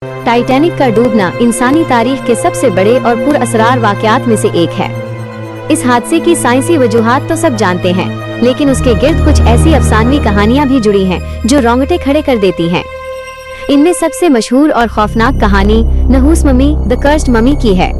Titanic का डूबना इंसानी तारीख के सबसे बड़े और पुरअसरार वाक़यात में से एक है। इस हादसे की साइंसी वजूहात तो सब जानते हैं, लेकिन उसके गिर्द कुछ ऐसी अफसानवी कहानियां भी जुड़ी हैं जो रोंगटे खड़े कर देती हैं। इनमें सबसे मशहूर और खौफनाक कहानी नहूस मम्मी द कर्स्ड मम्मी की है,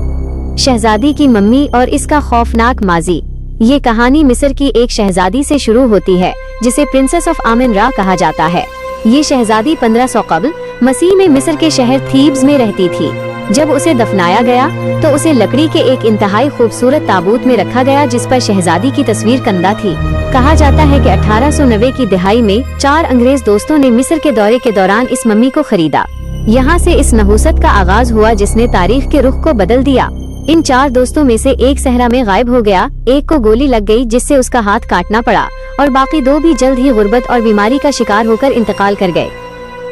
शहजादी की मम्मी और इसका खौफनाक माजी। ये कहानी मिस्र की एक शहजादी से शुरू होती है जिसे प्रिंसेस ऑफ आमिन रा कहा जाता है। ये शहजादी 1500 कब्ल मसीह में मिस्र के शहर थीब्स में रहती थी। जब उसे दफनाया गया तो उसे लकड़ी के एक इंतहाई खूबसूरत ताबूत में रखा गया जिस पर शहजादी की तस्वीर कंदा थी। कहा जाता है कि 1890 की दिहाई में 4 अंग्रेज दोस्तों ने मिस्र के दौरे के दौरान इस मम्मी को खरीदा। यहाँ से इस नहूसत का आगाज हुआ जिसने तारीख के रुख को बदल दिया। इन 4 दोस्तों में से एक सहरा में गायब हो गया, एक को गोली लग गई जिससे उसका हाथ काटना पड़ा और बाकी 2 भी जल्द ही गुर्बत और बीमारी का शिकार होकर इंतकाल कर गए।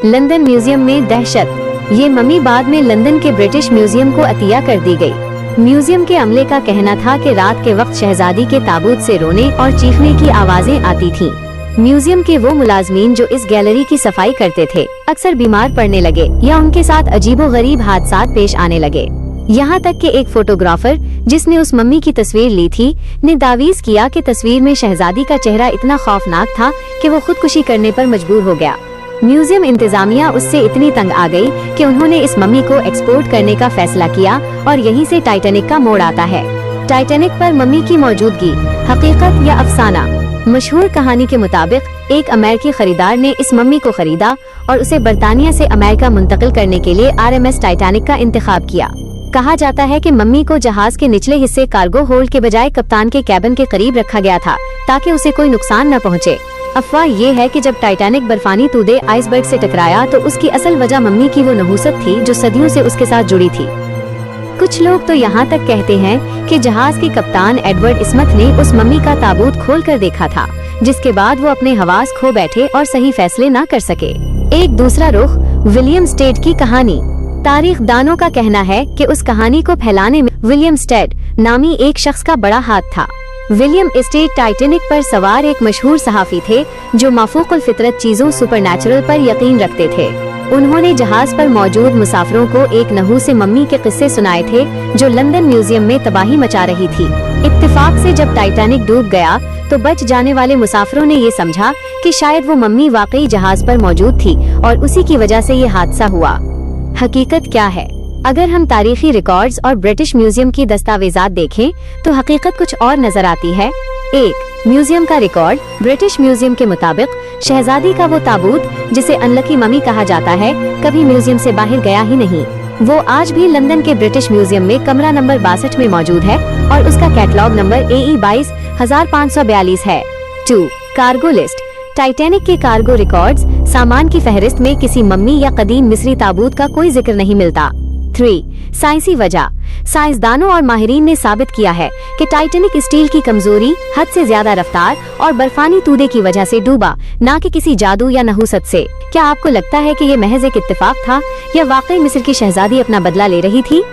लंदन म्यूजियम में दहशत। ये मम्मी बाद में लंदन के ब्रिटिश म्यूजियम को अतिया कर दी गई। म्यूजियम के अमले का कहना था कि रात के वक्त शहजादी के ताबूत से रोने और चीखने की आवाजें आती थीं। म्यूजियम के वो मुलाजमीन जो इस गैलरी की सफाई करते थे अक्सर बीमार पड़ने लगे या उनके साथ अजीबोगरीब हादसात पेश आने लगे। यहाँ तक कि एक फोटोग्राफर जिसने उस मम्मी की तस्वीर ली थी ने दावीज किया कि तस्वीर में शहजादी का चेहरा इतना खौफनाक था कि वो खुदकुशी करने पर मजबूर हो गया। म्यूजियम इंतजामिया उससे इतनी तंग आ गई कि उन्होंने इस मम्मी को एक्सपोर्ट करने का फैसला किया और यहीं से टाइटैनिक का मोड़ आता है। टाइटैनिक पर मम्मी की मौजूदगी, हकीकत या अफसाना। मशहूर कहानी के मुताबिक एक अमेरिकी खरीदार ने इस मम्मी को खरीदा और उसे बर्तानिया से अमेरिका मुंतकिल करने के लिए RMS टाइटैनिक का इंतखाब किया। कहा जाता है कि मम्मी को जहाज के निचले हिस्से कार्गो होल्ड के बजाय कप्तान के कैबिन के करीब रखा गया था ताकि उसे कोई नुकसान न पहुंचे। अफवाह ये है कि जब टाइटैनिक बर्फानी तूदे आइसबर्ग से टकराया तो उसकी असल वजह मम्मी की वो नहूसत थी जो सदियों से उसके साथ जुड़ी थी। कुछ लोग तो यहाँ तक कहते हैं कि जहाज के कप्तान एडवर्ड स्मिथ ने उस मम्मी का ताबूत खोल कर देखा था, जिसके बाद वो अपने हवास खो बैठे और सही फैसले न कर सके। एक दूसरा रुख, विलियम स्टेड की कहानी। तारीख दानों का कहना है कि उस कहानी को फैलाने में विलियम स्टेड नामी एक शख्स का बड़ा हाथ था। विलियम स्टेड टाइटैनिक पर सवार एक मशहूर सहाफी थे जो माफूकुल फितरत चीजों सुपरनैचुरल पर यकीन रखते थे। उन्होंने जहाज पर मौजूद मुसाफिरों को एक नहूस मम्मी के किस्से सुनाए थे जो लंदन म्यूजियम में तबाही मचा रही थी। इत्तेफाक से जब टाइटैनिक डूब गया तो बच जाने वाले मुसाफिरों ने ये समझा कि शायद वो मम्मी वाकई जहाज पर मौजूद थी और उसी की वजह से ये हादसा हुआ। हकीकत क्या है? अगर हम तारीखी रिकॉर्ड्स और ब्रिटिश म्यूजियम की दस्तावेजात देखें तो हकीकत कुछ और नजर आती है। 1. म्यूजियम का रिकॉर्ड। ब्रिटिश म्यूजियम के मुताबिक शहजादी का वो ताबूत जिसे अनलकी मम्मी कहा जाता है कभी म्यूजियम से बाहर गया ही नहीं। वो आज भी लंदन के ब्रिटिश म्यूजियम में कमरा नंबर 62 में मौजूद है और उसका कैटलॉग नंबर AE 22,542 है। 2. Cargo list. टाइटैनिक के कार्गो रिकॉर्ड्स सामान की फहरिस्त में किसी मम्मी या कदीम मिस्री ताबूत का कोई जिक्र नहीं मिलता। 3. साइंसी वजह। साइंसदानों और माहिरीन ने साबित किया है कि टाइटैनिक स्टील की कमजोरी, हद से ज्यादा रफ्तार और बर्फानी तूदे की वजह से डूबा, न कि किसी जादू या नहूसत से। क्या आपको लगता है कि ये महज एक इत्तेफाक था या वाकई मिस्र की शहजादी अपना बदला ले रही थी?